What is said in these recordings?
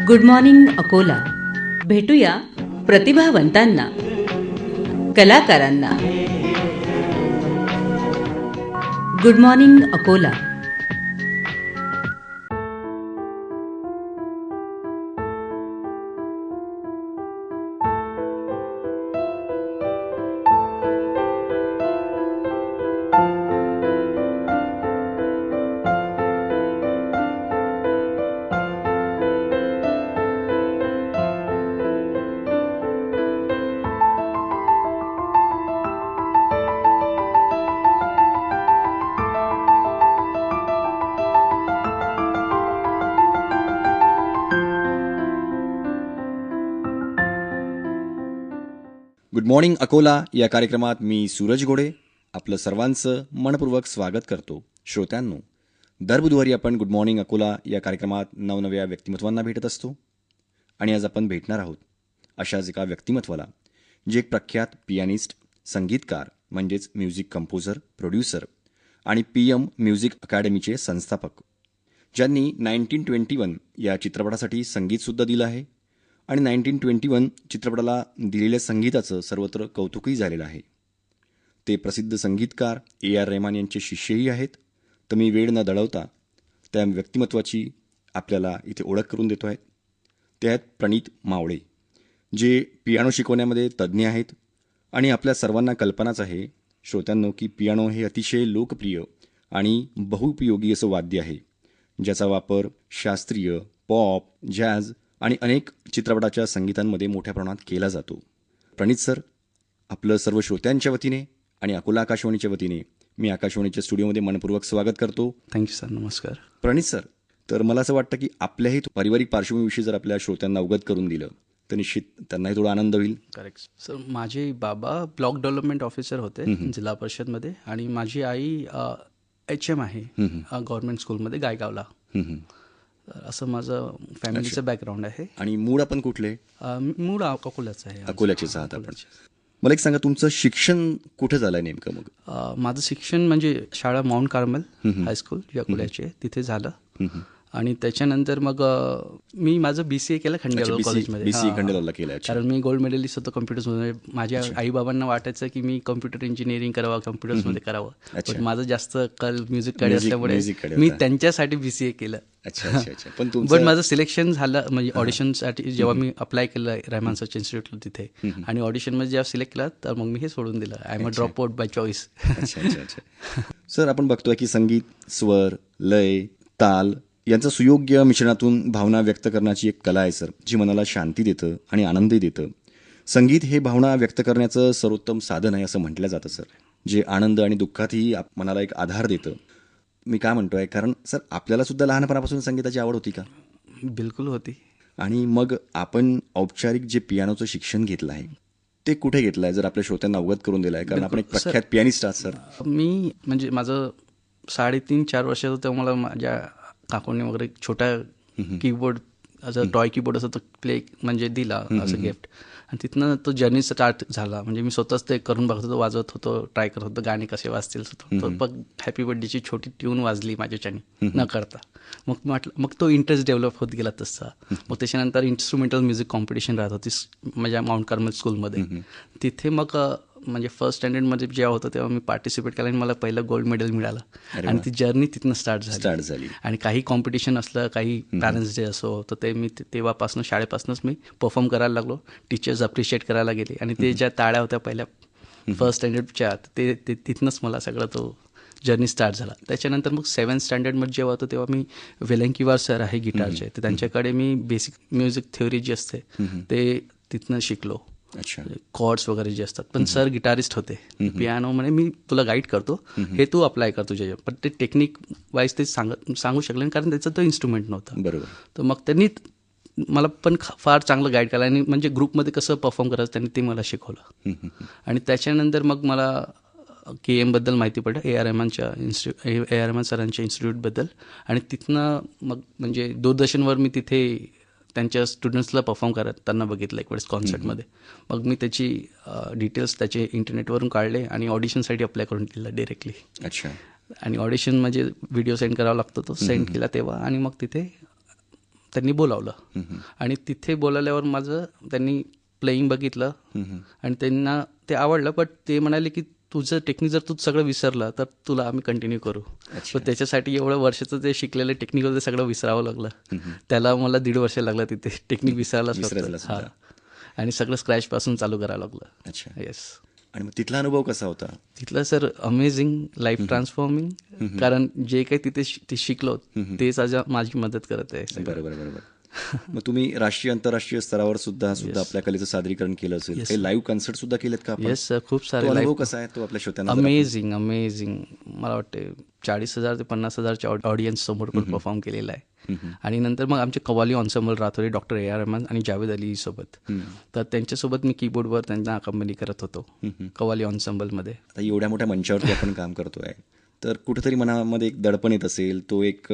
Good morning Akola. भेटूया प्रतिभावंतांना, कलाकारांना. Good morning Akola. Good morning Akola या कार्यक्रमात मी सूरज घोडे आपलं सर्वांचं मनपूर्वक स्वागत करतो. श्रोत्यांनो, दर बुधवारी आपण गुड मॉर्निंग अकोला या कार्यक्रमात नवनव्या व्यक्तिमत्वांना भेटत असतो आणि आज आपण भेटणार आहोत अशाच एका व्यक्तिमत्वाला, जे एक प्रख्यात पियानिस्ट, संगीतकार म्हणजेच म्युझिक कंपोजर, प्रोड्युसर आणि PM म्युझिक अकॅडमीचे संस्थापक, ज्यांनी 1921 या चित्रपटासाठी संगीतसुद्धा दिलं आहे आणि 1921 चित्रपटाला दिलेल्या संगीताचं सर्वत्र कौतुकही झालेलं आहे. ते प्रसिद्ध संगीतकार AR रहमान यांचे शिष्यही आहेत. तर मी वेळ न दळवता त्या व्यक्तिमत्वाची आपल्याला इथे ओळख करून देतो आहे. ते आहेत प्रणित मावळे, जे पियानो शिकवण्यामध्ये तज्ज्ञ आहेत. आणि आपल्या सर्वांना कल्पनाच आहे श्रोत्यांनो, की पियानो हे अतिशय लोकप्रिय आणि बहुउपयोगी असं वाद्य आहे, ज्याचा वापर शास्त्रीय, पॉप, जॅझ आणि अनेक चित्रपटाच्या संगीतांमध्ये मोठ्या प्रमाणात केला जातो. प्रणित सर, आपलं सर्व श्रोत्यांच्या वतीने आणि अकोला आकाशवाणीच्या वतीने मी आकाशवाणीच्या स्टुडिओमध्ये मनपूर्वक स्वागत करतो. Thank you sir. नमस्कार. प्रणित सर, तर मला असं वाटतं की आपल्याही पारिवारिक पार्श्वभूमीविषयी जर आपल्या श्रोत्यांना अवगत करून दिलं तर निश्चित त्यांनाही थोडा आनंद होईल. Correct sir. माझे बाबा ब्लॉक डेव्हलपमेंट ऑफिसर होते जिल्हा परिषदमध्ये, आणि माझी आई HM आहे गव्हर्नमेंट स्कूलमध्ये गायगावला. असं माझं फॅमिलीचं बॅकग्राऊंड आहे. आणि मूळ आपण कुठले? मूळ अकोल्याचं आहे. अकोल्याचेच आहात आपण. मला एक सांगा, तुमचं शिक्षण कुठे झालंय नेमकं? मग माझं शिक्षण म्हणजे शाळा माउंट कार्मल हायस्कूल जी अकोल्याची आहे तिथे झालं. आणि त्याच्यानंतर मग मी माझं BCA केलं खंडेलवाल कॉलेजमध्ये. BCA खंडेलवालला केलं. कारण मी गोल्ड मेडलिस्ट होतो कम्प्युटर्समध्ये. माझ्या आईबाबांना वाटायचं की मी कम्प्युटर इंजिनिअरिंग करावं, कम्प्युटर्समध्ये करावं. पण माझं जास्त कल म्युझिककडे असल्यामुळे मी त्यांच्यासाठी BCA केलं. पण माझं सिलेक्शन झालं म्हणजे ऑडिशनसाठी. जेव्हा मी अप्लाय केलं रहमान सर्च इन्स्टिट्यूटला तिथे, आणि ऑडिशनमध्ये जेव्हा सिलेक्ट केलं तर मग मी हे सोडून दिलं. I am a drop out by choice. Sir, आपण बघतोय की संगीत स्वर, लय, ताल यांचं सुयोग्य मिश्रणातून भावना व्यक्त करण्याची एक कला आहे सर, जी मनाला शांती देतं आणि आनंदही देतं. संगीत हे भावना व्यक्त करण्याचं सर्वोत्तम साधन आहे असं म्हटलं जातं सर, जे आनंद आणि दुःखातही मनाला एक आधार देतं. मी काय म्हणतोय, कारण सर आपल्याला सुद्धा लहानपणापासून संगीताची आवड होती का? बिलकुल होती. आणि मग आपण औपचारिक जे पियानोचं शिक्षण घेतलं आहे ते कुठे घेतलं आहे, जर आपल्या श्रोत्यांना अवगत करून दिलं आहे? कारण आपण एक प्रख्यात पियानिस्ट आहात सर. मी म्हणजे माझं 3.5-4 वर्षाचं तेव्हा मला माझ्या काकूंनी वगैरे छोटा कीबोर्ड, असं टॉय कीबोर्ड असं तो प्ले म्हणजे दिला असं गिफ्ट. आणि तिथनं तो जर्नी स्टार्ट झाला. म्हणजे मी स्वतःच ते करून बघत होतो, वाजवत होतो, ट्राय करत होतो गाणे कसे वाजतील. तो बघ हॅपी बर्थडेची छोटी ट्यून वाजली माझ्याच्याने न करता. मग म्हटलं, मग तो इंटरेस्ट डेव्हलप होत गेला तसा. मग त्याच्यानंतर इन्स्ट्रुमेंटल म्युझिक कॉम्पिटिशन राहत होती माझ्या माउंट कार्मल स्कूलमध्ये. तिथे मग म्हणजे फर्स्ट स्टँडर्डमध्ये जेव्हा होतं तेव्हा मी पार्टिसिपेट केलं आणि मला पहिलं गोल्ड मेडल मिळालं. आणि ती जर्नी तिथनं स्टार्ट झाली. आणि काही कॉम्पिटिशन असलं, काही पॅरेंट्स डे असो, तर ते मी तेव्हापासून शाळेपासूनच मी परफॉर्म करायला लागलो. टीचर्स अप्रिशिएट करायला गेले आणि ते ज्या टाळ्या होत्या पहिल्या फर्स्ट स्टँडर्डच्या, ते तिथनंच मला सगळं तो जर्नी स्टार्ट झाला. त्याच्यानंतर मग 7th स्टँडर्डमध्ये जेव्हा होतं तेव्हा मी वेलंकीवार सर आहे गिटारचे, तर त्यांच्याकडे मी बेसिक म्युझिक थेअरी जी असते ते तिथनं शिकलो. कॉर्ड्स वगैरे जे असतात. पण सर गिटारिस्ट होते. पियानो म्हणे मी तुला गाईड करतो, हे तू अप्लाय कर तुझ्या. पण ते टेक्निक वाईज ते सांगू शकले नाही, कारण त्याचा तो इन्स्ट्रुमेंट नव्हता. बरोबर. तर मग त्यांनी मला पण फार चांगलं गाईड केलं आणि म्हणजे ग्रुपमध्ये कसं परफॉर्म करायचं त्यांनी ते मला शिकवलं. आणि त्याच्यानंतर मग मला KM बद्दल माहिती पडलं, AR रहमान सरांच्या इन्स्टिट्यूटबद्दल. आणि तिथनं मग म्हणजे दूरदर्शनवर मी तिथे त्यांच्या स्टुडंट्सला परफॉर्म करताना बघितलं एक वेळेस कॉन्सर्टमध्ये. मग मी त्याची डिटेल्स त्याचे इंटरनेटवरून काढले आणि ऑडिशनसाठी अप्लाय करून दिलं डिरेक्टली. आणि ऑडिशन म्हणजे व्हिडिओ सेंड करावा लागतो, तो सेंड केला तेव्हा. आणि मग तिथे त्यांनी बोलावलं आणि तिथे बोलावल्यावर माझं त्यांनी प्लेईंग बघितलं आणि त्यांना ते आवडलं. बट ते म्हणाले की तुझं टेक्निक जर तू सगळं विसरलं तर तुला आम्ही कंटिन्यू करू. पण त्याच्यासाठी एवढं वर्षाचं ते शिकलेलं टेक्निकल ते सगळं विसरावं लागलं. त्याला मला 1.5 वर्ष लागलं तिथे टेक्निक विसरायलाच. हां, आणि सगळं स्क्रॅचपासून चालू करावं लागलं. अच्छा. येस. आणि मग तिथला अनुभव कसा होता? तिथलं सर अमेझिंग, लाईफ ट्रान्सफॉर्मिंग. कारण जे काही तिथे ते शिकलो तेच आज माझी मदत करत आहे. बरोबर. मग तुम्ही राष्ट्रीय आंतरराष्ट्रीय स्तरावर सुद्धा आपल्या कलेचं सादरीकरण केलं असेल, काही लाईव्ह कन्सर्ट सुद्धा केलेत का आपण? येस सर, खूप तो सारे अनुभव कसा आहे तो आपल्या श्रोत्यांना? अमेझिंग. मला वाटते 40,000 ते 50,000च्या ऑडियन्स समोर पण परफॉर्म केलेला आहे. आणि नंतर मग आमचे कव्वाली ऑन्सेंबल राहत होते डॉक्टर A.R. रहमान आणि जावेद अली सोबत. तर त्यांच्यासोबत मी कीबोर्डवर त्यांना अकंपनी करत होतो कव्वाली ऑन्सेंबलमध्ये. आता एवढ्या मोठ्या मंचावरती आपण काम करतोय तर कुठेतरी मनामध्ये एक दडपण येत असेल, तो एक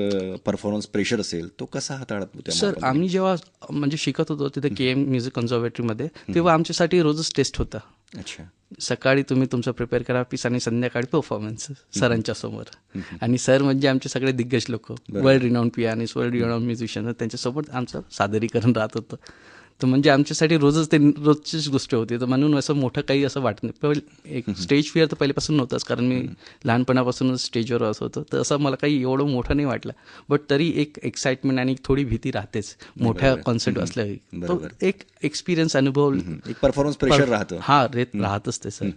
परफॉर्मन्स प्रेशर असेल, तो कसा हाताळत होता? सर आम्ही जेव्हा म्हणजे शिकत होतो तिथे KM म्युझिक कन्झर्वेटरीमध्ये, तेव्हा आमच्यासाठी रोजच टेस्ट होता. अच्छा. सकाळी तुम्ही तुमचं प्रिपेअर करा पीस आणि संध्याकाळी परफॉर्मन्स सरांच्या समोर. आणि सर म्हणजे आमचे सगळे दिग्गज लोक, world renowned pianist, world renowned musician, त्यांच्यासोबत आमचं सादरीकरण राहत होतं. तर म्हणजे आमच्यासाठी रोजचीच गोष्ट होती. तर म्हणून असं मोठं काही असं वाटत नाही. एक स्टेज फिअर तर पहिल्यापासून नव्हताच, कारण मी लहानपणापासूनच स्टेजवर असं होतं. तर असं मला काही एवढं मोठं नाही वाटलं. बट तरी एक एक्साइटमेंट आणि थोडी भीती राहतेच मोठ्या कॉन्सर्ट असल्या. तो एक एक्सपिरियन्स अनुभव, एक परफॉर्मन्स प्रेशर राहतं. राहतच ते सर.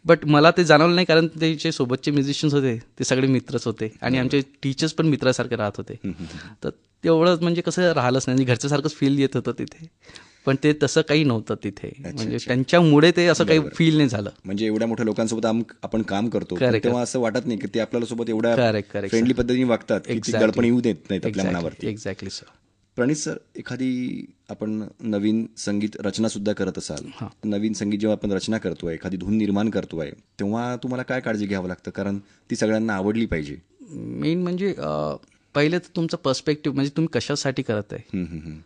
बट मला ते जाणवलं नाही, कारण ते जे सोबतचे म्युझिशियन्स होते ते सगळे मित्रच होते आणि आमचे टीचर्स पण मित्रासारखे राहत होते. तर तेवढं म्हणजे कसं राहिलंच नाही, घरच्यासारखंच फील येत होतं तिथे. पण ते तसं काही नव्हतं तिथे. म्हणजे त्यांच्यामुळे ते असं काही फील नाही झालं. म्हणजे एवढ्या मोठ्या लोकांसोबत आपण काम करतो तेव्हा असं वाटत नाही की ते आपल्याला सोबत एवढ्या फ्रेंडली पद्धतीने वागतात की ती दडपण येऊ देत नाहीत आपल्या मनावरती. Exactly sir. प्रणित सर, एखादी आपण नवीन संगीत रचना सुद्धा करत असाल, नवीन संगीत जेव्हा आपण रचना करतोय, एखादी धून निर्माण करतोय, तेव्हा तुम्हाला काय काळजी घ्यावं लागतं? कारण ती सगळ्यांना आवडली पाहिजे. मेन म्हणजे पहिले तर तुमचं पर्स्पेक्टिव्ह, म्हणजे तुम्ही कशासाठी करत आहे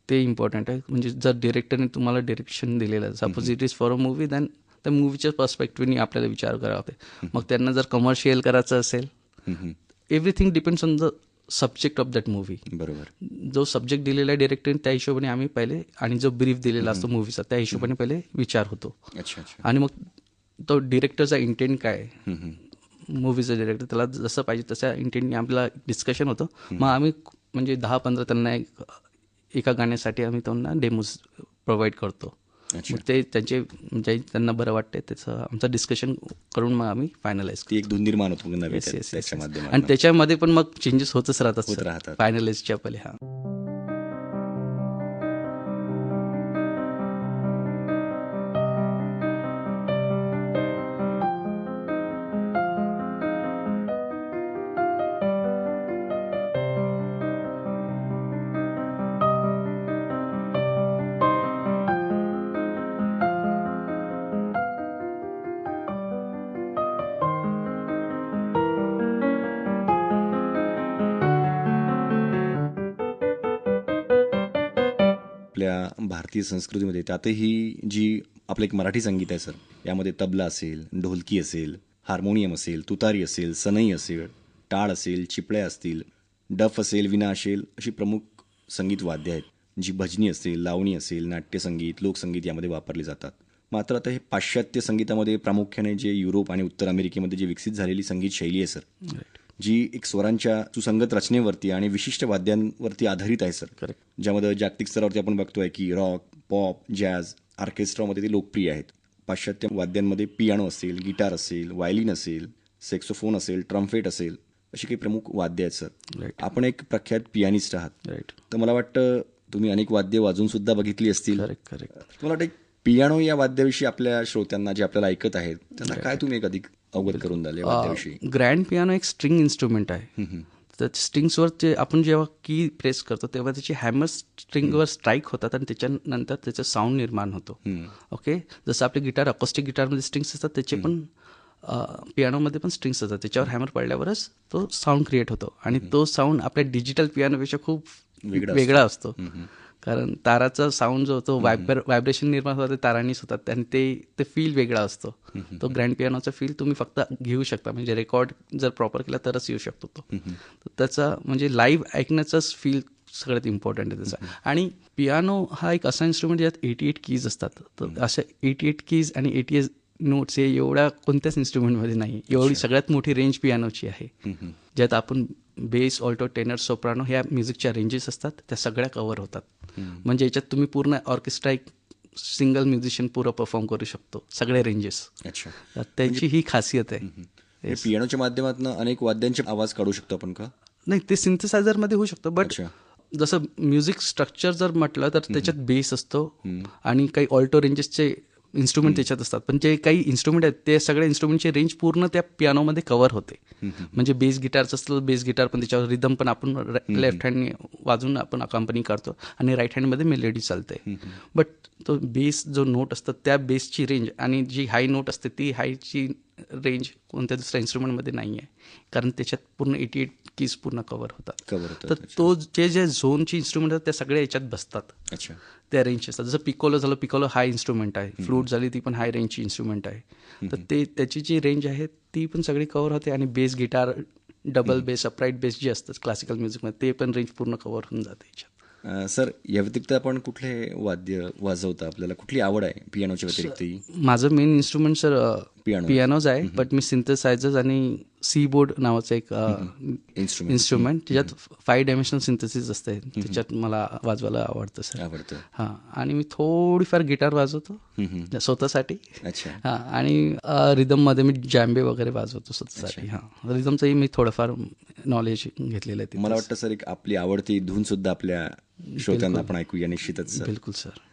ते इम्पॉर्टंट आहे. म्हणजे जर डिरेक्टरने तुम्हाला डिरेक्शन दिलेलं आहे, suppose it is for a movie, than त्या मूवीच्या पर्स्पेक्टिव्हनी आपल्याला विचार करावा लागते. मग त्यांना जर कमर्शियल करायचं असेल, everything depends on the subject of that movie. बरोबर. जो सब्जेक्ट दिलेला आहे डिरेक्टरने त्या हिशोबाने आम्ही पहिले, आणि जो ब्रीफ दिलेला असतो मूवीचा त्या हिशोबाने पहिले विचार होतो. आणि मग तो डिरेक्टरचा इंटेंट काय, मूवीचा डिरेक्टर त्याला जसं पाहिजे तशा इंटेंटने आपल्याला डिस्कशन होतं. मग आम्ही म्हणजे 10-15 त्यांना एका गाण्यासाठी आम्ही त्यांना डेमोज प्रोव्हाइड करतो. मग ते त्यांचे म्हणजे त्यांना बरं वाटते त्याचं आमचं डिस्कशन करून मग आम्ही फायनलाइज करतो. एक धून निर्माण होतो त्याच्या माध्यमातून. आणि त्याच्यामध्ये पण मग चेंजेस होतच राहतात फायनलाइजच्या पहिले. हां. आपल्या भारतीय संस्कृतीमध्ये त्यातही जी आपलं एक मराठी संगीत आहे सर, यामध्ये तबला असेल, ढोलकी असेल, हार्मोनियम असेल, तुतारी असेल, सनई असेल, टाळ असेल, चिपळ्या असतील, डफ असेल, विना असेल, अशी प्रमुख संगीत वाद्य आहेत जी भजनी असेल, लावणी असेल, नाट्यसंगीत, लोकसंगीत यामध्ये वापरली जातात. मात्र आता हे पाश्चात्य संगीतामध्ये प्रामुख्याने जे युरोप आणि उत्तर अमेरिकेमध्ये जे विकसित झालेली संगीत शैली आहे सर, जी एक स्वरांच्या सुसंगत रचनेवरती आणि विशिष्ट वाद्यांवरती आधारित आहे सर. करेक्ट. ज्यामध्ये जागतिक स्तरावरती आपण बघतोय की रॉक, पॉप, जॅझ, ऑर्केस्ट्रामध्ये ते लोकप्रिय आहेत. पाश्चात्य वाद्यांमध्ये पियानो असेल, गिटार असेल, व्हायलिन असेल, सेक्सोफोन असेल, ट्रम्पेट असेल, अशी काही प्रमुख वाद्य आहेत सर. आपण एक प्रख्यात पियानिस्ट आहात. तर मला वाटतं तुम्ही अनेक वाद्य वाजवून सुद्धा बघितली असतील. करेक्ट. मला वाटतं पियानो या वाद्याविषयी आपल्या श्रोत्यांना जे आपल्याला ऐकत आहेत त्यांना काय तुम्ही एक अधिक अवगत करून द्याल या वाद्याविषयी? ग्रँड पियानो एक स्ट्रिंग इन्स्ट्रुमेंट आहे. तर स्ट्रिंग्सवर ते आपण जेव्हा की प्रेस करतो तेव्हा त्याची हॅमर स्ट्रिंगवर स्ट्राईक होतात आणि त्याच्यानंतर त्याचं साऊंड निर्माण होतो. ओके. जसं आपले गिटार, अकोस्टिक गिटारमध्ये स्ट्रिंग्स असतात, त्याचे पण पियानोमध्ये पण स्ट्रिंग्स असतात. त्याच्यावर हॅमर पडल्यावरच तो साऊंड क्रिएट होतो. आणि तो साऊंड आपल्या डिजिटल पियानोपेक्षा खूप वेगळा असतो. कारण ताराचा साऊंड जो होतो, व्हायब्रेशन निर्माण होतात ते तारांनीच होतात आणि ते फील वेगळा असतो. तो ग्रँड पियानोचा फील तुम्ही फक्त घेऊ शकता, म्हणजे रेकॉर्ड जर प्रॉपर केला तरच येऊ शकतो तो. त्याचा म्हणजे लाईव्ह ऐकण्याचाच फील सगळ्यात इम्पॉर्टंट आहे त्याचा. आणि पियानो हा एक असा इन्स्ट्रुमेंट ज्यात 88 कीज असतात. तर अशा 88 कीज आणि 88 नोट्स हे एवढ्या कोणत्याच इन्स्ट्रुमेंटमध्ये नाही. एवढी सगळ्यात मोठी रेंज पियानोची आहे, ज्यात आपण बेस, ऑल्टो, टेनर, सोप्रानो ह्या म्युझिकच्या रेंजेस असतात त्या सगळ्या कव्हर होतात. म्हणजे याच्यात तुम्ही पूर्ण ऑर्केस्ट्रा एक सिंगल म्युझिशियन पुरं परफॉर्म करू शकतो, सगळे रेंजेस. अच्छा, त्यांची ही खासियत आहे. पियानोच्या माध्यमातून अनेक वाद्यांचे आवाज काढू शकतो आपण का? नाही, ते सिंथेसायझरमध्ये होऊ शकतं, बट जसं म्युझिक स्ट्रक्चर जर म्हटलं तर त्याच्यात बेस असतो आणि काही ऑल्टो रेंजेसचे इन्स्ट्रुमेंट त्याच्यात असतात. पण जे काही इन्स्ट्रुमेंट आहेत ते सगळ्या इन्स्ट्रुमेंटची रेंज पूर्ण त्या पियानोमध्ये कव्हर होते. म्हणजे बेस गिटारचं असलं बेस गिटार, पण त्याच्यावर रिदम पण आपण लेफ्ट हँडने वाजून आपण अकंपनी करतो आणि राईट हँडमध्ये मेलेडी चालते. बट तो बेस जो नोट असतो त्या बेसची रेंज आणि जी हाय नोट असते ती हायची रेंज कोणत्या दुसऱ्या इन्स्ट्रुमेंटमध्ये नाही आहे, कारण त्याच्यात पूर्ण 88 कीज पूर्ण कव्हर होतात. तर तो जे झोनची इन्स्ट्रुमेंट आहेत त्या सगळ्या याच्यात बसतात. अच्छा, त्या रेंजचे असतात. जसं पिकोलो झालं, पिकोलो हाय इन्स्ट्रुमेंट आहे. फ्लूट झाली ती पण हाय रेंजची इन्स्ट्रुमेंट आहे. तर ते त्याची जी रेंज आहे ती पण सगळी कव्हर होते. आणि bass guitar, double base, upright base जे असतात क्लासिकल म्युझिकमध्ये ते पण रेंज पूर्ण कव्हर होऊन जाते याच्यात. सर, या व्यतिरिक्त आपण कुठले वाद्य वाजवता? आपल्याला कुठली आवड आहे पियानोच्या व्यतिरिक्त? माझं मेन इन्स्ट्रुमेंट सर पियानोच आहे, बट मी सिंथेसायझर्स आणि सीबोर्ड नावाचं एक इन्स्ट्रुमेंट ज्याच्यात 5 डायमेन्शनल सिंथेसिस असते, त्याच्यात मला वाजवायला आवडतं सर. हां, आणि मी थोडीफार गिटार वाजवतो स्वतःसाठी. हां, आणि रिदममध्ये मी जॅम्बे वगैरे वाजवतो स्वतःसाठी. हां, रिदमचंही मी थोडंफार नॉलेज घेतलेलं आहे. मला वाटतं सर, एक आपली आवडती धून सुद्धा आपल्या श्रोत्यांना आपण ऐकूया निश्चितच. बिलकुल सर.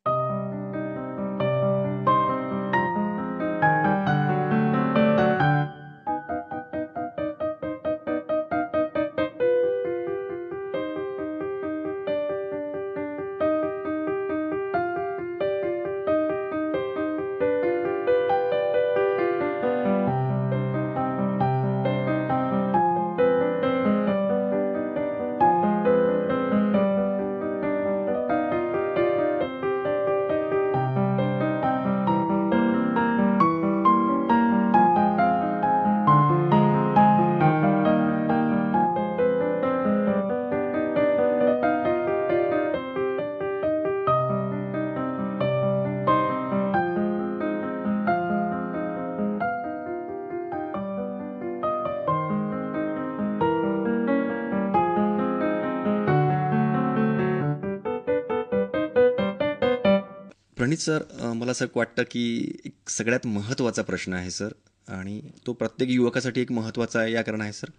प्रणित सर, मला असं वाटतं की एक सगळ्यात महत्त्वाचा प्रश्न आहे सर, आणि तो प्रत्येक युवकासाठी एक महत्त्वाचा आहे. या कारण आहे सर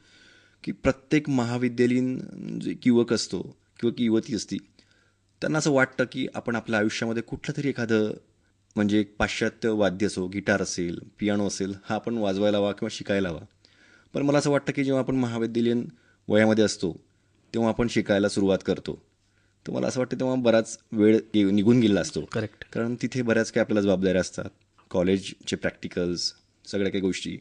की प्रत्येक महाविद्यालयीन जे युवक असतो किंवा युवती असती, त्यांना असं वाटतं की आपण आपल्या आयुष्यामध्ये कुठलं तरी एखादं म्हणजे एक पाश्चात्य वाद्य असो, गिटार असेल, पियानो असेल, हा आपण वाजवायला हवा किंवा शिकायला हवा. पण मला असं वाटतं की जेव्हा आपण महाविद्यालयीन वयामध्ये असतो तेव्हा आपण शिकायला सुरुवात करतो, तर मला असं वाटतं तेव्हा बराच वेळ निघून गेला असतो. करेक्ट. कारण तिथे बऱ्याच काही आपल्याला जबाबदाऱ्या असतात, कॉलेजचे प्रॅक्टिकल्स, सगळ्या काही गोष्टी.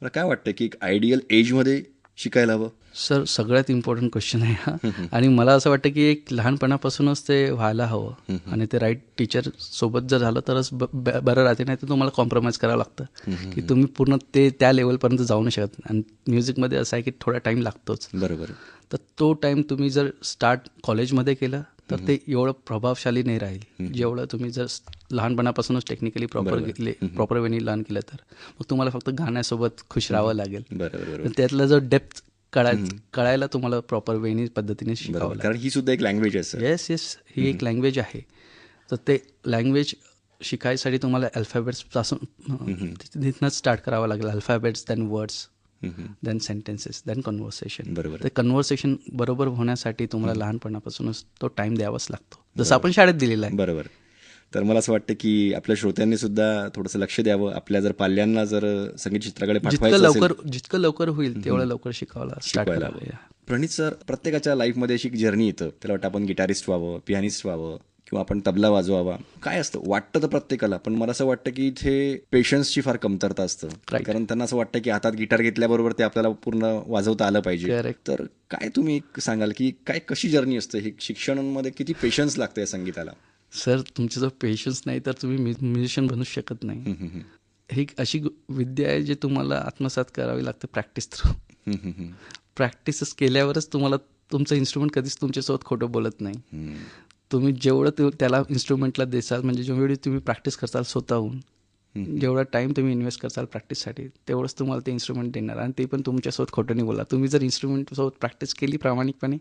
मला काय वाटतं की एक आयडियल एजमध्ये शिकायला हवं? सर, सगळ्यात इम्पॉर्टंट क्वेश्चन आहे हा. आणि मला असं वाटतं की एक लहानपणापासूनच ते व्हायला हवं, आणि ते राईट टीचर सोबत जर झालं तरच बरं राहते. नाही तर तुम्हाला कॉम्प्रोमाइज करावं लागतं की तुम्ही पूर्ण त्या लेवलपर्यंत जाऊ नाही शकत. आणि म्युझिकमध्ये असं आहे की थोडा टाईम लागतोच. बरोबर. तर तो टाईम तुम्ही जर स्टार्ट कॉलेजमध्ये केलं तर ते एवढं प्रभावशाली नाही राहील जेवढं तुम्ही जर लहानपणापासूनच टेक्निकली प्रॉपर वेनी लर्न केलं तर. मग तुम्हाला फक्त गाण्यासोबत खुश राहावं लागेल. बरोबर. त्यातला जो डेप्थ कळायला तुम्हाला प्रॉपर वेनी पद्धतीने शिकावं लागेल. कारण ही सुद्धा एक लँग्वेज आहे सर. येस, ही एक लँग्वेज आहे. तर ते लँग्वेज शिकायसाठी तुम्हाला अल्फाबेट्सपासून तिथनंच स्टार्ट करावं लागेल. Alphabets, than words, than sentences, than conversation. बरोबर. ते कन्व्हर्सेशन बरोबर होण्यासाठी तुम्हाला लहानपणापासूनच तो टाईम द्यावाच लागतो, जसं आपण शाळेत दिलेला आहे. बरोबर. तर मला असं वाटतं की आपल्या श्रोत्यांनी सुद्धा थोडंसं लक्ष द्यावं. आपल्या जर पाल्यांना जर संगीत क्षेत्राकडे पाठवायचं असेल, जितकं लवकर होईल तेवढं लवकर शिकवायला. प्रणित सर, प्रत्येकाच्या लाईफमध्ये अशी एक जर्नी येतं. त्याला वाटतं आपण गिटारिस्ट व्हावं, पियानिस्ट व्हावं किंवा आपण तबला वाजवावा. काय असतं वाटतं तर प्रत्येकाला, पण मला असं वाटतं की इथे पेशन्सची फार कमतरता असतं. कारण त्यांना असं वाटतं की हातात गिटार घेतल्याबरोबर ते आपल्याला पूर्ण वाजवता आलं पाहिजे. तर काय तुम्ही सांगाल की काय कशी जर्नी असते ही? शिक्षणामध्ये किती पेशन्स लागतं या संगीताला? सर, तुमचा जर पेशन्स नाही तर तुम्ही म्युझिशियन बनू शकत नाही. ही अशी विद्या आहे जी तुम्हाला आत्मसात करावी लागते प्रॅक्टिस थ्रू. प्रॅक्टिस केल्यावरच तुम्हाला तुमचं इन्स्ट्रुमेंट कधीच तुमच्यासोबत खोटं बोलत नाही. तुम्ही जेवढं त्याला इन्स्ट्रुमेंटला देसाल, म्हणजे जेवढी तुम्ही प्रॅक्टिस करसाल स्वतःहून, जेवढा टाईम तुम्ही इन्व्हेस्ट करसाल प्रॅक्टिससाठी, तेवढंच तुम्हाला ते इन्स्ट्रुमेंट देणार. आणि ते पण तुमच्यासोबत खोटं नाही बोला. तुम्ही जर इन्स्ट्रुमेंटसोबत प्रॅक्टिस केली प्रामाणिकपणे,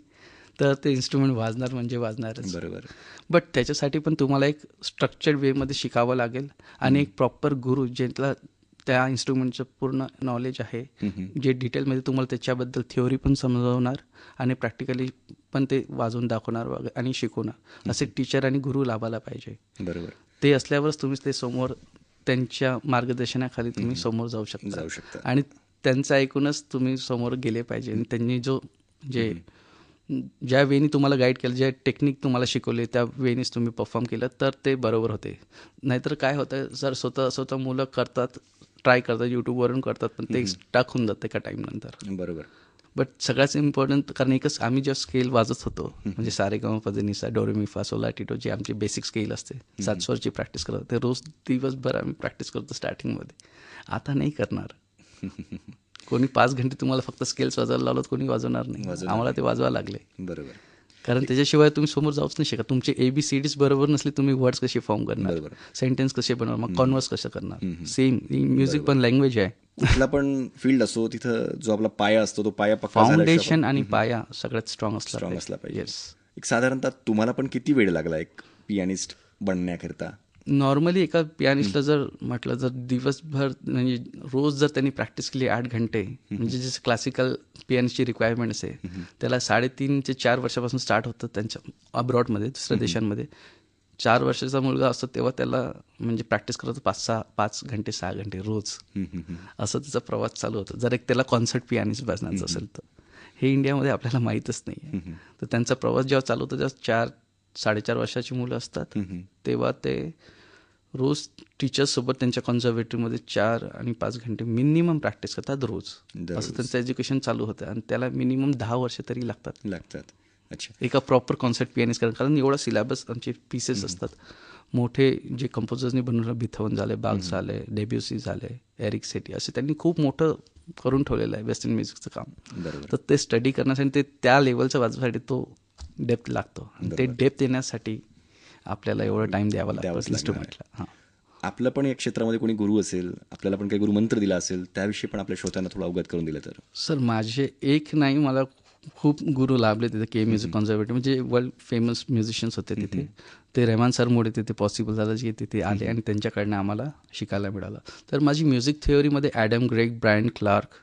तर ते इन्स्ट्रुमेंट वाजणार म्हणजे वाजणारच. बरोबर. बट त्याच्यासाठी पण तुम्हाला एक स्ट्रक्चर्ड वेमध्ये शिकावं लागेल आणि एक प्रॉपर गुरु ज्याला त्या इन्स्ट्रुमेंटचं पूर्ण नॉलेज आहे, जे डिटेलमध्ये तुम्हाला त्याच्याबद्दल थिओरी पण समजवणार आणि प्रॅक्टिकली पण ते वाजवून दाखवणार आणि शिकवणार, असे टीचर आणि गुरु लाभायला पाहिजे. बरोबर. ते असल्यावरच तुम्ही ते समोर त्यांच्या मार्गदर्शनाखाली तुम्ही समोर जाऊ शकता. आणि त्यांचं ऐकूनच तुम्ही समोर गेले पाहिजे. आणि त्यांनी जे ज्या वेनी तुम्हाला गाईड केलं, ज्या टेक्निक तुम्हाला शिकवले, त्या वेनीच तुम्ही परफॉर्म केलं तर ते बरोबर होते. नाहीतर काय होतं, जर स्वतः मुलं करतात, ट्राय करतात, यूट्यूबवरून करतात, पण ते स्टक होऊन जाते का टाईमनंतर. बरोबर. बट सगळ्यात इम्पॉर्टंट, कारण एकच आम्ही जेव्हा स्केल वाजत होतो, म्हणजे सारेगामा पधनिसा, डोरेमिफा, सोला टिटो, जे आमची बेसिक स्केल असते, 7 स्वरची प्रॅक्टिस करतो, ते रोज दिवसभर आम्ही प्रॅक्टिस करतो स्टार्टिंगमध्ये. आता नाही करणार. कोणी 5 घंटे तुम्हाला फक्त स्केल्स वाजवायला लावलं, कोणी वाजवणार नाही. आम्हाला ते वाजवायला लागले. बरोबर. कारण त्याच्याशिवाय तुम्ही समोर जाऊच नाही शकत. तुमचे ABCDs बरोबर नसले, तुम्ही वर्ड्स कसे फॉर्म करणार, सेंटेन्स कसे बनवणार, मग कॉन्व्हर्स कसं करणार. सेम म्युझिक पण लँग्वेज आहे. कुठला पण फील्ड असो, तिथं जो आपला पाया असतो, तो पाया पक्का फाउंडेशन आणि पाया सगळ्यात स्ट्रॉंग असला पाहिजे. एक साधारणतः तुम्हाला पण किती वेळ लागला एक पियानिस्ट बनण्याकरिता? नॉर्मली एका पियानिस्टला जर म्हटलं, जर दिवसभर म्हणजे रोज जर त्यांनी प्रॅक्टिस केली 8 घंटे, म्हणजे जसं क्लासिकल पियानिस्टची रिक्वायरमेंट्स आहे, त्याला 3.5 ते 4 वर्षापासून स्टार्ट होतं त्यांच्या अब्रॉडमध्ये, दुसऱ्या देशांमध्ये. 4 वर्षाचा मुलगा असतो तेव्हा त्याला म्हणजे प्रॅक्टिस करतो 5 घंटे 6 घंटे रोज, असं त्याचा प्रवास चालू होता. जर एक त्याला कॉन्सर्ट पियानिस्ट बसण्याचं असेल तर. हे इंडियामध्ये आपल्याला माहीतच नाही आहे. तर त्यांचा प्रवास जेव्हा चालू होता, जेव्हा 4-4.5 वर्षाची मुलं असतात, तेव्हा ते रोज टीचर्ससोबत त्यांच्या कॉन्झर्वेटरीमध्ये 4 आणि 5 घंटे मिनिमम प्रॅक्टिस करतात रोज. असं त्यांचं एज्युकेशन चालू होतं. आणि त्याला मिनिमम 10 वर्ष तरी लागतात. अच्छा. एका प्रॉपर कॉन्सर्ट पियानिस्ट करणं, कारण एवढा सिलेबस आमचे पीसेस असतात. मोठे जे कंपोजर्सनी बनवलं, बिथोवन झाले, बाग झाले, डेब्युसी झाले, एरिक सेटी, असे त्यांनी खूप मोठं करून ठेवलेलं आहे वेस्टर्न म्युझिकचं काम. तर ते स्टडी करण्यासाठी, ते त्या लेवलचं वाजवासाठी तो डेप्थ लागतो. ते डेप्थ येण्यासाठी आपल्याला एवढा टाइम द्यावा लागतो इन्स्ट्रुमेंटला. हां, आपलं पण या क्षेत्रामध्ये कोणी गुरु असेल, आपल्याला पण काही गुरुमंत्र दिला असेल, त्याविषयी पण आपल्या श्रोत्यांना थोडं अवगत करून दिलं तर? सर, माझे एक नाही, मला खूप गुरु लाभले तिथे. के म्युझिक कॉन्झर्वेटरी, म्हणजे वर्ल्ड फेमस म्युझिशियन्स होते तिथे. ते रेहमान सरमुळे तिथे पॉसिबल झालं, जे तिथे आले आणि त्यांच्याकडनं आम्हाला शिकायला मिळालं. तर माझी म्युझिक थिओरीमध्ये ॲडम ग्रेग, ब्रायन क्लार्क,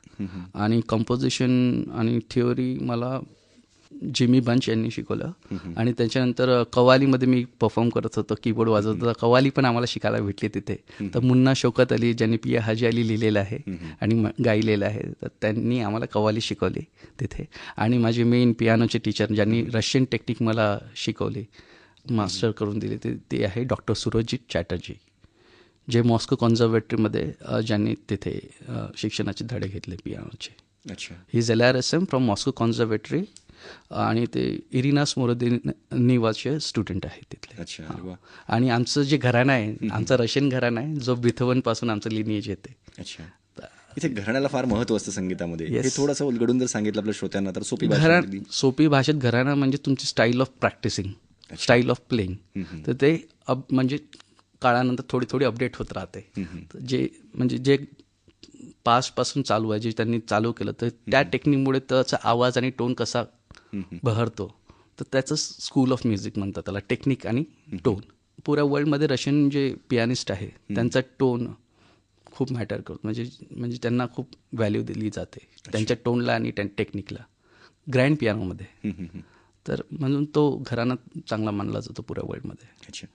आणि कंपोजिशन आणि थिओरी मला जिमी बंच यांनी शिकवलं. आणि त्याच्यानंतर कव्वालीमध्ये मी परफॉर्म करत होतो, कीबोर्ड वाजवत होतो. कव्वाली पण आम्हाला शिकायला भेटली तिथे. तर मुन्ना शौकत अली, ज्यांनी पिया हाजी अली लिहिलेलं आहे आणि गायलेलं आहे, तर त्यांनी आम्हाला कव्वाली शिकवली तिथे. आणि माझे मेन पियानोचे टीचर, ज्यांनी रशियन टेक्निक मला शिकवली, मास्टर करून दिले, ते आहे डॉक्टर सुरजित चॅटर्जी, जे मॉस्को कॉन्झर्वेटरीमध्ये ज्यांनी तिथे शिक्षणाचे धडे घेतले पियानोचे. अच्छा. He is LRSM from Moscow Conservatory. आणि ते इरिना स्मोरोदिनिवाचे स्टुडंट आहेत तिथले. अच्छा. आणि आमचं जे घराणं आहे, आमचं रशियन घराणं आहे, जो बिथोवनपासून आमचं लिनिएज येते. अच्छा. इथे घराण्याला फार महत्व असतं संगीतामध्ये. हे थोडंसं उलगडून जर सांगितलं आपल्या श्रोत्यांना तर सोपी भाषेत घराणं म्हणजे तुमची style of practising, style of playing. तर ते म्हणजे काळानंतर थोडी अपडेट होत राहते. जे पासपासून चालू आहे, जे त्यांनी चालू केलं, तर त्या टेक्निकमुळे त्याचा आवाज आणि टोन कसा बहरतो, तर त्याचं स्कूल ऑफ म्युझिक म्हणतात त्याला, टेक्निक आणि टोन. पुऱ्या वर्ल्डमध्ये रशियन जे पियानिस्ट आहे, त्यांचा टोन खूप मॅटर करतो. म्हणजे त्यांना खूप व्हॅल्यू दिली जाते त्यांच्या टोनला आणि टेक्निकला ग्रँड पियानोमध्ये. तर म्हणून तो घराणा चांगला मानला जातो पुऱ्या वर्ल्डमध्ये. अच्छा.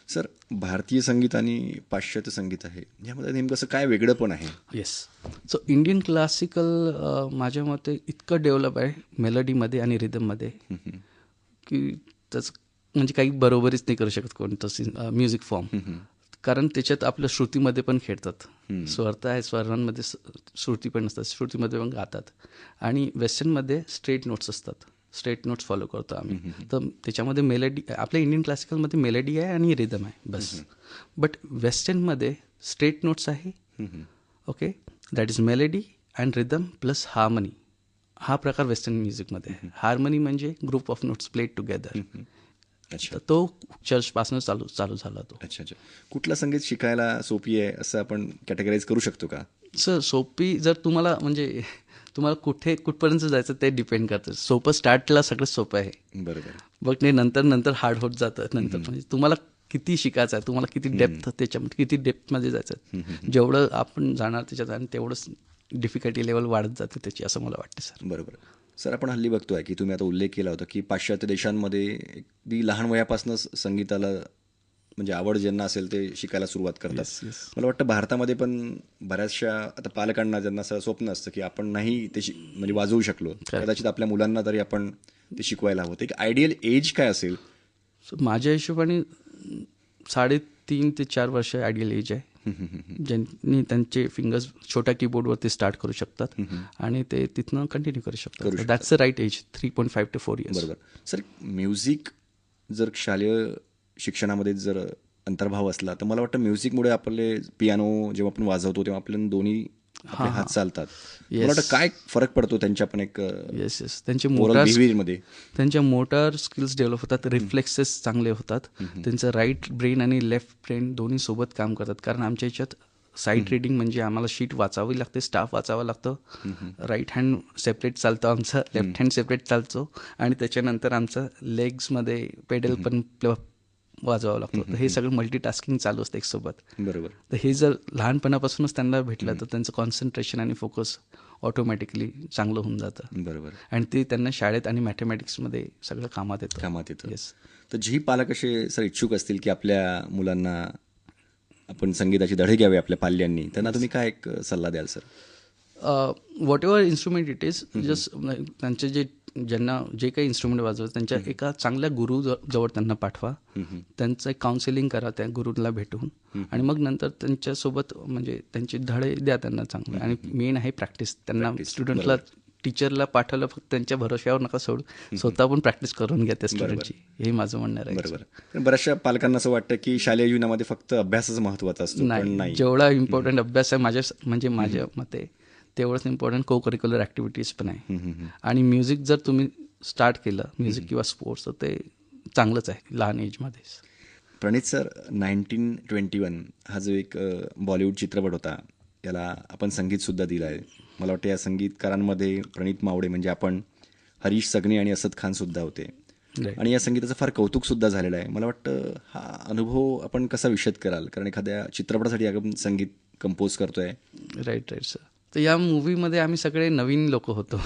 सर, भारतीय संगीत आणि पाश्चात्य संगीत आहे, यामध्ये नेमकं असं काय वेगळं पण आहे? येस. सो इंडियन क्लासिकल माझ्या मते इतकं डेव्हलप आहे मेलडीमध्ये आणि रिदममध्ये, की त्याचं म्हणजे काही बरोबरीच नाही करू शकत कोणतं म्युझिक फॉर्म. कारण त्याच्यात आपल्या श्रुतीमध्ये पण खेळतात, स्वर्थ आहे, स्वरांमध्ये श्रुती पण असतात, श्रुतीमध्ये पण गातात. आणि वेस्टर्नमध्ये स्ट्रेट नोट्स असतात, स्ट्रेट नोट्स फॉलो करतो आम्ही. तर त्याच्यामध्ये मेलडी, आपल्या इंडियन क्लासिकलमध्ये मेलडी आहे आणि रिदम आहे बस. बट वेस्टर्नमध्ये स्ट्रेट नोट्स आहे, okay, that is melody and rhythm plus harmony, हा प्रकार वेस्टर्न म्युझिकमध्ये आहे. हार्मनी म्हणजे group of notes played together. अच्छा तर तो चर्चपासून चालू झाला तो. अच्छा अच्छा. कुठलं संगीत शिकायला सोपी आहे असं आपण कॅटेगराईज करू शकतो का? सर सोपी जर तुम्हाला म्हणजे तुम्हाला कुठपर्यंत जायचं ते डिपेंड करतं. सोपं स्टार्टला सगळं सोपं आहे, बरोबर. बघ ते नंतर हार्ड होत जातं. नंतर म्हणजे तुम्हाला किती शिकायचं आहे, तुम्हाला किती डेप्थ त्याच्यामध्ये किती डेप्थमध्ये जायचं आहे, जेवढं आपण जाणार त्याच्यात आणि तेवढंच डिफिकल्टी लेवल वाढत जाते त्याची, असं मला वाटतं सर. बरोबर. सर आपण हल्ली बघतोय की तुम्ही आता उल्लेख केला होता की पाश्चात्य देशांमध्ये अगदी लहान वयापासूनच संगीताला म्हणजे आवड ज्यांना असेल ते शिकायला सुरुवात करतात. मला वाटतं भारतामध्ये पण बऱ्याचशा आता पालकांना ज्यांना असं स्वप्न असतं की आपण नाही ते म्हणजे वाजवू शकलो, कदाचित आपल्या मुलांना तरी आपण ते शिकवायला हवं. एक आयडियल एज काय असेल? माझ्या हिशोबाने 3.5 ते 4 वर्ष आयडियल एज आहे, ज्यांनी त्यांचे फिंगर्स छोट्या कीबोर्डवरती स्टार्ट करू शकतात आणि ते तिथनं कंटिन्यू करू शकतात. That's the right age, 3.5 to 4 years. बरोबर. सर म्युझिक जर शालेय शिक्षणामध्ये जर अंतर्भाव असला तर मला वाटतं म्युझिकमुळे आपले पियानो जेव्हा आपण वाजवतो तेव्हा आपल्याला दोन्ही आपले हात चालतात. मला वाटतं काय फरक पडतो त्यांच्या पण एक येस त्यांचे बिहेवियरमध्ये? त्यांच्या मोटार स्किल्स डेव्हलप होतात, रिफ्लेक्सेस चांगले होतात, त्यांचं राईट ब्रेन आणि लेफ्ट ब्रेन दोन्ही सोबत काम करतात. कारण आमच्या ह्याच्यात साईड रीडिंग म्हणजे आम्हाला शीट वाचावी लागते, स्टाफ वाचावं लागतं, राईट हँड सेपरेट चालतं आमचं, लेफ्ट हँड सेपरेट चालतो आणि त्याच्यानंतर आमचं लेग्समध्ये पेडल पण वाजवावं लागतं. तर हे सगळं मल्टीटास्किंग चालू असतं एक सोबत. बरोबर. तर हे जर लहानपणापासूनच त्यांना भेटलं तर त्यांचं कॉन्सन्ट्रेशन आणि फोकस ऑटोमॅटिकली चांगलं होऊन जातं. बरोबर. आणि ते त्यांना शाळेत आणि मॅथमॅटिक्समध्ये सगळं कामात येतं. येस. तर जी पालक असे सर इच्छुक असतील की आपल्या मुलांना आपण संगीताची धडे घ्यावे आपल्या पाल्यांनी, त्यांना तुम्ही काय एक सल्ला द्याल sir? What ever instrument it is, just त्यांचे ज्यांना जे काही इन्स्ट्रुमेंट वाजवतात त्यांच्या एका चांगल्या गुरु जवळ त्यांना पाठवा, त्यांचं एक काउन्सिलिंग करा त्या गुरुला भेटून, आणि मग नंतर त्यांच्यासोबत म्हणजे त्यांचे धडे द्या त्यांना चांगले. आणि मेन आहे प्रॅक्टिस. त्यांना स्टुडंटला टीचरला पाठवलं फक्त त्यांच्या भरोश्यावर नका सोडू, स्वतः पण प्रॅक्टिस करून घ्या त्या स्टुडंटची, हे माझं म्हणणं आहे. बरोबर. बऱ्याचशा पालकांना असं वाटतं की शालेय जीवनामध्ये फक्त अभ्यासच महत्त्वाचा असतो. नाही, जेवढा इम्पॉर्टंट अभ्यास आहे माझ्या मते तेवढंच इम्पॉर्टंट को करिक्युलर ॲक्टिव्हिटीज पण आहे. आणि म्युझिक जर तुम्ही स्टार्ट केलं, म्युझिक किंवा स्पोर्ट्स, तर ते चांगलंच आहे लहान एजमध्ये. प्रणित सर, 1921 हा जो एक बॉलिवूड चित्रपट होता याला आपण संगीतसुद्धा दिलं आहे. मला वाटतं या संगीतकारांमध्ये प्रणित मावडे म्हणजे आपण हरीश सगणे आणि असद खानसुद्धा होते. आणि या संगीताचं फार कौतुकसुद्धा झालेलं आहे. मला वाटतं हा अनुभव आपण कसा विशद कराल? कारण एखाद्या चित्रपटासाठी आपण संगीत कंपोज करतोय. Right sir. तर या मूवीमध्ये आम्ही सगळे नवीन लोक होतो.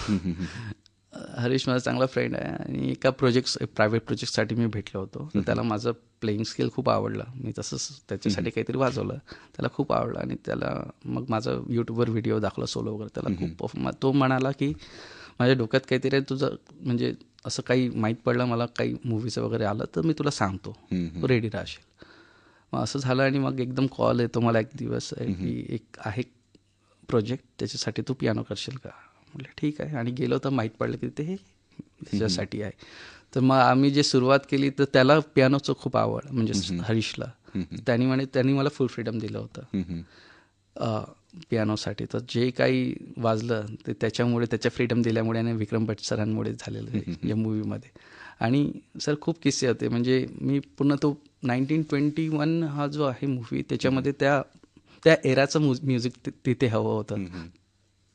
हरीश माझा चांगला फ्रेंड आहे आणि एका प्रायव्हेट प्रोजेक्टसाठी मी भेटलो होतो. तर त्याला माझं प्लेईंग स्किल खूप आवडलं. मी तसंच त्याच्यासाठी काहीतरी वाजवलं, त्याला खूप आवडलं आणि त्याला मग माझा यूट्यूबवर व्हिडिओ दाखवला सोलो वगैरे. त्याला खूप तो म्हणाला की माझ्या डोक्यात काहीतरी आहे तुझं, म्हणजे असं काही माहीत पडलं मला, काही मूवीचं वगैरे आलं तर मी तुला सांगतो, तू रेडी राहशील. मग असं झालं आणि मग एकदम कॉल येतो मला एक दिवस की एक आहे प्रोजेक्ट, त्याच्यासाठी तू पियानो करशील का? म्हटलं ठीक आहे. आणि गेलो तर माहीत पडलं की ते ह्याच्यासाठी आहे. तर मग आम्ही जे सुरुवात केली तर त्याला पियानोचं खूप आवड, म्हणजे हरीशला. त्यांनी मला फुल फ्रीडम दिलं होतं पियानोसाठी. तर जे काही वाजलं ते त्याच्यामुळे, त्याच्या फ्रीडम दिल्यामुळे आणि विक्रम भट सरांमुळे झालेलं आहे या मूवीमध्ये. आणि सर खूप किस्से होते, म्हणजे मी पूर्ण तो 1921 हा जो आहे मूवी, त्याच्यामध्ये त्या एराचं म्युझिक तिथे हवं होतं.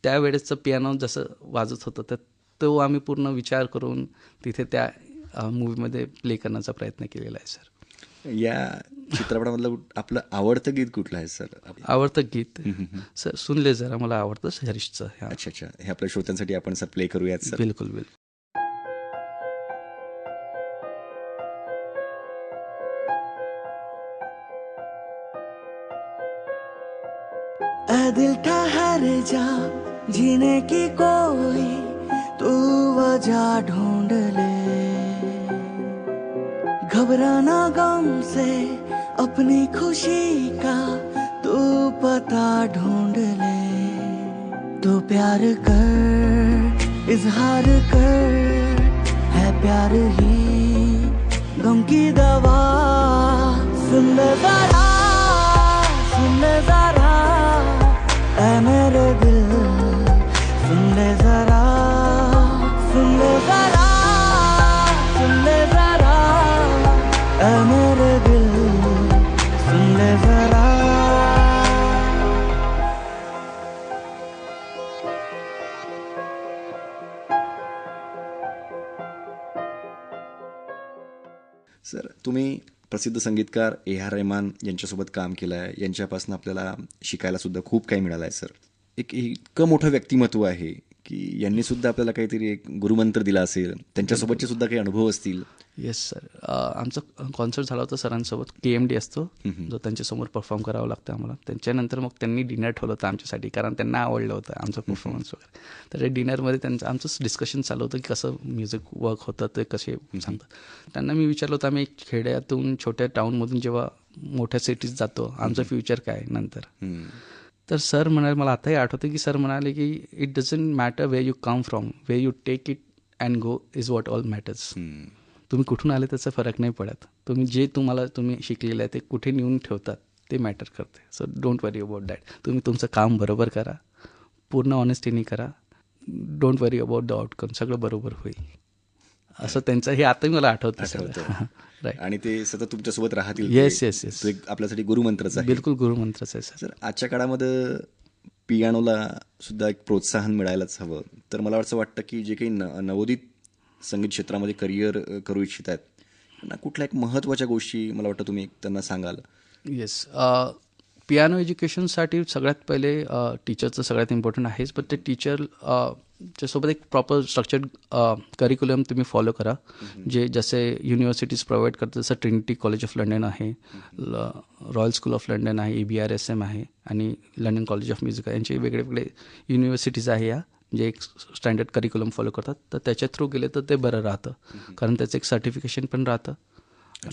त्यावेळेसचं पियानो जसं वाजत होतं तर तो आम्ही पूर्ण विचार करून तिथे त्या मूवीमध्ये प्ले करण्याचा प्रयत्न केलेला आहे सर. या चित्रपटामधलं आपलं आवडतं गीत कुठलं आहे सर? आवडतं गीत सर सुनले जरा मला आवडतं हरीशचं. अच्छा, हे आपल्या श्रोत्यांसाठी आपण सर प्ले करूयात सर. बिलकुल. दिल ठहर जा, जीने की कोई तू वजह ढूंढ ले, घबराना गम से अपनी खुशी का तू पता ढूंढ ले. तो प्यार कर, इजहार कर, है प्यार ही गम की दवा. सुन ले जरा, सुन ले जरा, ऐ मेरे दिल सुन ले जरा. मेरे दिल सुन ले जरा. सर, तुम्ही प्रसिद्ध संगीतकार A.R. रहमान यांच्यासोबत काम केलं आहे. यांच्यापासून आपल्याला शिकायला सुद्धा खूप काही मिळालं आहे सर. एक इतकं मोठं व्यक्तिमत्व आहे की यांनी सुद्धा आपल्याला काहीतरी एक गुरुमंत्र दिला असेल. त्यांच्यासोबतचे सुद्धा काही अनुभव असतील. Yes sir. आमचा कॉन्सर्ट झाला होता सरांसोबत. KMD असतो जो त्यांच्यासमोर परफॉर्म करावं लागतं आम्हाला. त्यांच्यानंतर मग त्यांनी डिनर ठेवलं होतं आमच्यासाठी, कारण त्यांना आवडलं होतं आमचं परफॉर्मन्स वगैरे. तर डिनरमध्ये आमचंच डिस्कशन चालू होतं की कसं म्युझिक वर्क होतं, ते कसे सांगतात. त्यांना मी विचारलं होतं, आम्ही एक खेड्यातून छोट्या टाऊनमधून जेव्हा मोठ्या सिटीज जातो, आमचं फ्युचर काय नंतर. तर सर म्हणाले, मला आताही आठवतं की सर म्हणाले की it doesn't matter way you come from, way you take it and go is what all matters. तुम्ही कुठून आले त्याचा फरक नाही पडत. तुम्ही तुम्ही शिकलेलं आहे ते कुठे नेऊन ठेवतात ते मॅटर करते. So don't worry about that. तुम्ही तुमचं काम बरोबर करा, पूर्ण ऑनेस्टीने करा. Don't worry about the outcome. सगळं बरोबर होईल. असं त्यांचं हे आताही मला आठवतं. राईट. आणि ते सतत तुमच्यासोबत राहतील. Yes yes yes. तो एक आपल्यासाठी गुरुमंत्रच आहे. बिलकुल गुरुमंत्रच आहे सर. सर, आजच्या काळामध्ये पियानोला सुद्धा एक प्रोत्साहन मिळायलाच हवं. तर मला असं वाटतं की जे काही नवोदित संगीत क्षेत्रामध्ये करिअर करू इच्छित आहेत त्यांना कुठल्या एक महत्त्वाच्या गोष्टी मला वाटतं तुम्ही त्यांना सांगाल. येस. पियानो एज्युकेशनसाठी सगळ्यात पहिले टीचरचं सगळ्यात इम्पॉर्टंट आहेच. पण ते टीचरच्यासोबत एक प्रॉपर स्ट्रक्चर्ड करिक्युलम तुम्ही फॉलो करा. जसे युनिव्हर्सिटीज प्रोव्हाइड करतात. जसं ट्रिनिटी कॉलेज ऑफ लंडन आहे, रॉयल स्कूल ऑफ लंडन आहे, EBRSM आहे आणि लंडन कॉलेज ऑफ म्युझिक आहे. यांचे वेगळे वेगळे युनिव्हर्सिटीज आहे या जे एक स्टँडर्ड करिक्युलम फॉलो करतात. तर त्याच्या थ्रू गेले तर ते बरं राहतं, कारण त्याचं एक सर्टिफिकेशन पण राहतं.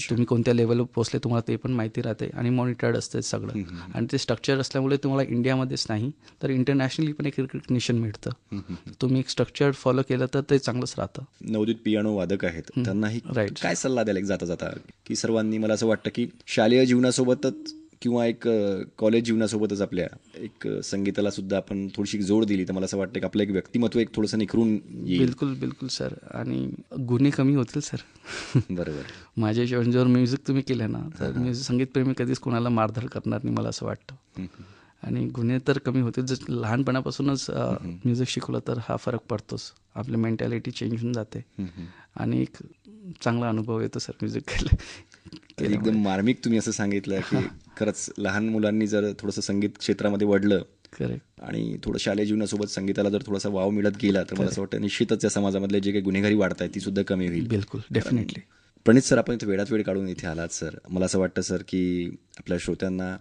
तुम्ही कोणत्या लेवलवर पोचले तुम्हाला ते पण माहिती राहते आणि मॉनिटर्ड असते सगळं. आणि ते स्ट्रक्चर असल्यामुळे तुम्हाला इंडियामध्येच नाही तर इंटरनॅशनली पण एक रिकग्निशन मिळतं. तुम्ही एक स्ट्रक्चर फॉलो केलं तर ते चांगलंच राहतं. नवोदित पियानो वादक आहेत त्यांनाही राईट. काय सल्ला द्याल एक जाता जाता की सर्वांनी, मला असं वाटतं की शालेय जीवनासोबतच किंवा एक कॉलेज जीवनासोबतच आपल्या एक संगीताला सुद्धा आपण थोडीशी जोड दिली तर मला असं वाटतं की आपलं एक व्यक्तिमत्व एक थोडंसं निखरून येईल. बिलकुल बिलकुल सर. आणि गुन्हे कमी होतील सर. बरोबर. माझ्या हिशोबाने म्युझिक तुम्ही केलं ना तर म्युझिक संगीतप्रेमी कधीच कोणाला मारधाड करणार नाही मला असं वाटतं. आणि गुन्हे तर कमी होतील. जर लहानपणापासूनच म्युझिक शिकवलं तर हा फरक पडतोच. आपली मेंटॅलिटी चेंज होऊन जाते आणि एक चांगला अनुभव येतो सर म्युझिक केलं. एकदम मार्मिक तुम्ही असं सांगितलं की खरंच लहान मुलांनी जर थोडंसं संगीत क्षेत्रामध्ये वडलं करेक्ट आणि थोडं शालेय जीवनासोबत संगीताला जर थोडासा वाव मिळत गेला तर मला असं वाटतं निश्चितच या समाजामधले जे काही गुन्हेगारी वाढत आहे ती सुद्धा कमी होईल. बिलकुल डेफिनेटली. प्रणित सर, आपण इथे वेळात वेळ काढून इथे आलात सर. मला असं वाटतं सर की आपल्या श्रोत्यांना,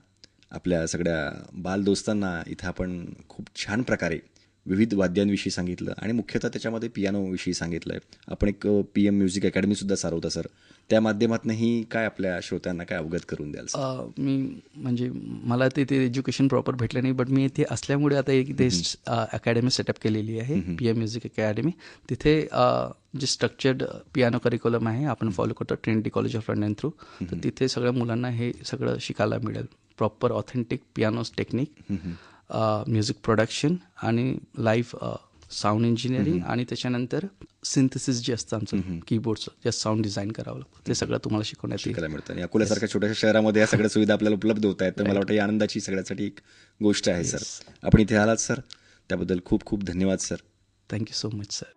आपल्या सगळ्या बालदोस्तांना इथं आपण खूप छान प्रकारे विविध वाद्यांविषयी सांगितलं आणि मुख्यतः त्याच्यामध्ये पियानोविषयी सांगितलं आहे. आपण एक PM म्युझिक अकॅडमीसुद्धा चालवता सर. त्या माध्यमातूनही काय आपल्या श्रोत्यांना काय अवगत करून द्याल सर? मी म्हणजे मला ते एज्युकेशन प्रॉपर भेटलं नाही, बट मी इथे असल्यामुळे आता एक ते अकॅडमी सेटअप केलेली आहे, PM म्युझिक अकॅडमी. तिथे जे स्ट्रक्चर्ड पियानो करिक्युलम आहे आपण फॉलो करतो Trinity college of London through. तर तिथे सगळ्या मुलांना हे सगळं शिकायला मिळेल. Proper authentic pianos technique, music production आणि लाईव्ह साऊंड इंजिनिअरिंग आणि त्याच्यानंतर सिंथेसिस जे असतं आमचं कीबोर्डचं, जे साऊंड डिझाईन करावं लागतं, ते सगळं तुम्हाला शिकवण्यात शिकायला मिळतं. आणि अकोल्यासारख्या छोट्याशा शहरामध्ये या सगळ्या सुविधा आपल्याला उपलब्ध होत आहेत. तर मला वाटतं ही आनंदाची सगळ्यासाठी एक गोष्ट आहे सर. आपण इथे आलात सर, त्याबद्दल खूप खूप धन्यवाद sir. Thank you so much sir.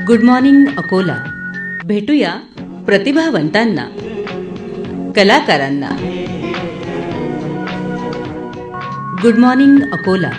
Good morning Akola. भेटूया प्रतिभावंतांना, कलाकारांना. Good morning Akola.